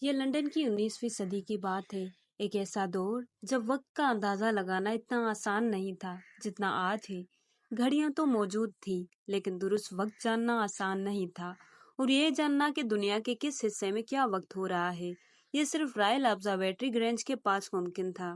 یہ لندن کی 19ویں صدی کی بات ہے۔ ایک ایسا دور جب وقت کا اندازہ لگانا اتنا آسان نہیں تھا جتنا آج ہے۔ گھڑیاں تو موجود تھی لیکن درست وقت جاننا آسان نہیں تھا، اور یہ جاننا کہ دنیا کے کس حصے میں کیا وقت ہو رہا ہے، یہ صرف رائل آبزرویٹری گرینج کے پاس ممکن تھا۔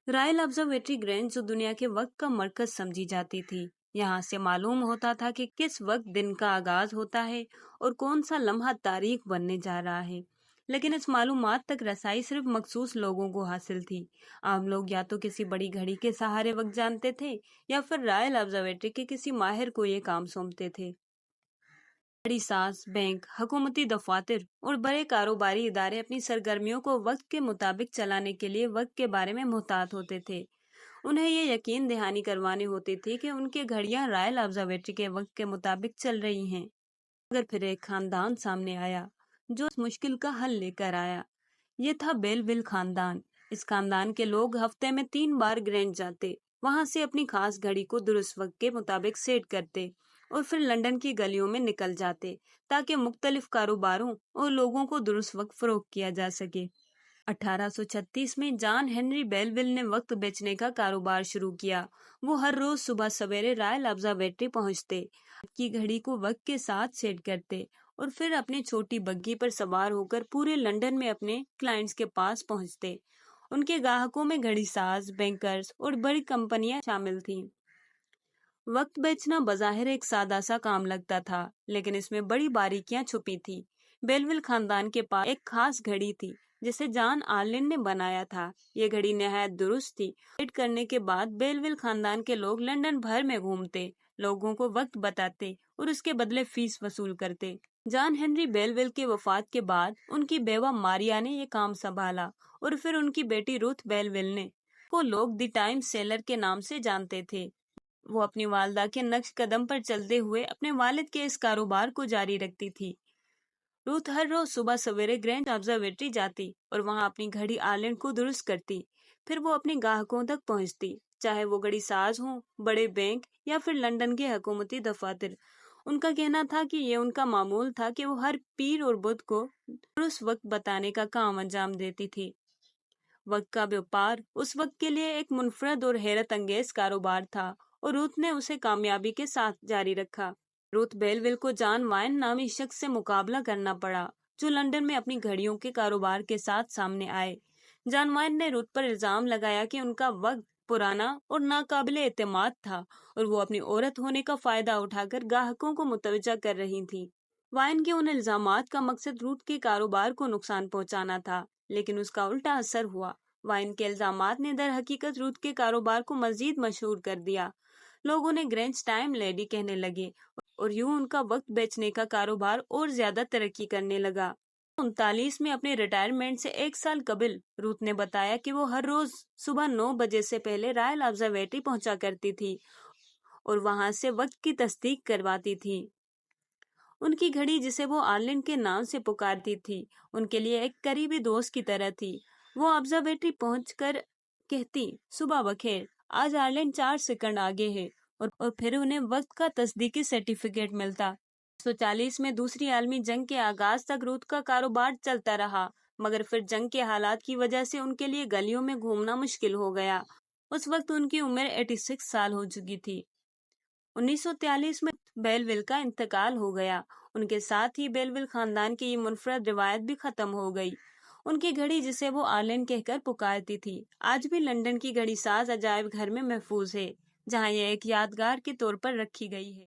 رائل آبزرویٹری گرینج جو دنیا کے وقت کا مرکز سمجھی جاتی تھی، یہاں سے معلوم ہوتا تھا کہ کس وقت دن کا آغاز ہوتا ہے اور کون سا لمحہ تاریخ بننے جا رہا ہے۔ لیکن اس معلومات تک رسائی صرف مخصوص لوگوں کو حاصل تھی۔ عام لوگ یا تو کسی بڑی گھڑی کے سہارے وقت جانتے تھے یا پھر رائل آبزرویٹری کے کسی ماہر کو یہ کام سونپتے تھے۔ بڑی ساز، بینک، حکومتی دفاتر اور بڑے کاروباری ادارے اپنی سرگرمیوں کو وقت کے مطابق چلانے کے لیے وقت کے بارے میں محتاط ہوتے تھے۔ انہیں یہ یقین دہانی کروانی ہوتی تھی کہ ان کی گھڑیاں رائل آبزرویٹری کے وقت کے مطابق چل رہی ہیں۔ مگر پھر ایک خاندان سامنے آیا جو اس مشکل کا حل لے کر آیا۔ یہ تھا بیل ول خاندان۔ اس خاندان کے لوگ ہفتے میں 3 بار گرینج جاتے، وہاں سے اپنی خاص گھڑی کو درست وقت کے مطابق سیٹ کرتے اور پھر لندن کی گلیوں میں نکل جاتے تاکہ مختلف کاروباروں اور لوگوں کو درست وقت فروخت کیا جا سکے۔ 1836 میں جان ہنری بیل ول نے وقت بیچنے کا کاروبار شروع کیا۔ وہ ہر روز صبح سویرے رائل آبزرویٹری پہنچتے، کی گھڑی کو وقت کے ساتھ سیٹ کرتے اور پھر اپنی چھوٹی بگی پر سوار ہو کر پورے لندن میں اپنے کلائنٹس کے پاس پہنچتے۔ ان کے گاہکوں میں گھڑی ساز، بینکرز اور بڑی کمپنیاں شامل تھیں۔ وقت بیچنا بظاہر ایک سادہ سا کام لگتا تھا، لیکن اس میں بڑی باریکیاں چھپی تھی۔ بیل ول خاندان کے پاس ایک خاص گھڑی تھی جسے جان آرلن نے بنایا تھا۔ یہ گھڑی نہایت درست تھی۔ سیٹ کرنے کے بعد بیل ول خاندان کے لوگ لندن بھر میں گھومتے، لوگوں کو وقت بتاتے اور اس کے بدلے فیس وصول کرتے۔ جان ہنری بیل ول کے وفات کے بعد ان کی بیوہ ماریا نے یہ کام سنبھالا اور پھر ان کی بیٹی روتھ بیل ول نے، کو لوگ دی ٹائم سیلر کے نام سے جانتے تھے۔ وہ اپنی والدہ کے نقش قدم پر چلتے ہوئے اپنے والد کے اس کاروبار کو جاری رکھتی تھی۔ روتھ ہر روز صبح سویرے گرینج آبزرویٹری جاتی اور وہاں اپنی گھڑی آرلینڈ کو درست کرتی۔ پھر وہ اپنے گاہکوں تک پہنچتی، چاہے وہ گھڑی ساز ہوں، بڑے بینک یا پھر لندن کے حکومتی دفاتر۔ ان کا کہنا تھا کہ یہ ان کا معمول تھا کہ وہ ہر پیر اور بدھ کو درست وقت بتانے کا کام انجام دیتی تھی۔ وقت کا بیپار اس وقت کے لیے ایک منفرد اور حیرت انگیز کاروبار تھا اور روتھ نے اسے کامیابی کے ساتھ جاری رکھا۔ روتھ بیل ول کو جان وائن نامی شخص سے مقابلہ کرنا پڑا جو لندن میں اپنی گھڑیوں کے کاروبار کے ساتھ سامنے آئے۔ جان وائن نے روتھ پر الزام لگایا کہ ان کا وقت پرانا اور ناقابل اعتماد تھا اور وہ اپنی عورت ہونے کا فائدہ اٹھا کر گاہکوں کو متوجہ کر رہی تھی۔ وائن کے ان الزامات کا مقصد روتھ کے کاروبار کو نقصان پہنچانا تھا، لیکن اس کا الٹا اثر ہوا۔ وائن کے الزامات نے در حقیقت روتھ کے کاروبار کو مزید مشہور کر دیا۔ لوگوں نے گرینج ٹائم لیڈی کہنے لگے اور یوں ان کا وقت بیچنے کا کاروبار اور زیادہ ترقی کرنے لگا۔ 1939 میں اپنے ریٹائرمنٹ سے 1 سال قبل روتھ نے بتایا کہ وہ ہر روز صبح 9 بجے سے پہلے رائل آبزرویٹری پہنچا کرتی تھی اور وہاں سے وقت کی تصدیق کرواتی تھی۔ ان کی گھڑی، جسے وہ آرلن کے نام سے پکارتی تھی، ان کے لیے ایک قریبی دوست کی طرح تھی۔ وہ آبزرویٹری پہنچ کر کہتی، صبح بخیر، آج آرلن 4 سیکنڈ آگے ہے، اور پھر انہیں وقت کا تصدیقی سرٹیفکیٹ ملتا۔ 1940 میں دوسری عالمی جنگ کے آغاز تک روتھ کا کاروبار چلتا رہا، مگر پھر جنگ کے حالات کی وجہ سے ان کے لیے گلیوں میں گھومنا مشکل ہو گیا۔ اس وقت ان کی عمر 86 سال ہو چکی تھی۔ 1943 میں بیل ول کا انتقال ہو گیا۔ ان کے ساتھ ہی بیل ول خاندان کی یہ منفرد روایت بھی ختم ہو گئی۔ ان کی گھڑی، جسے وہ آرلن کہہ کر پکارتی تھی، آج بھی لندن کی گھڑی ساز عجائب گھر میں محفوظ ہے، جہاں یہ ایک یادگار کے طور پر رکھی گئی ہے۔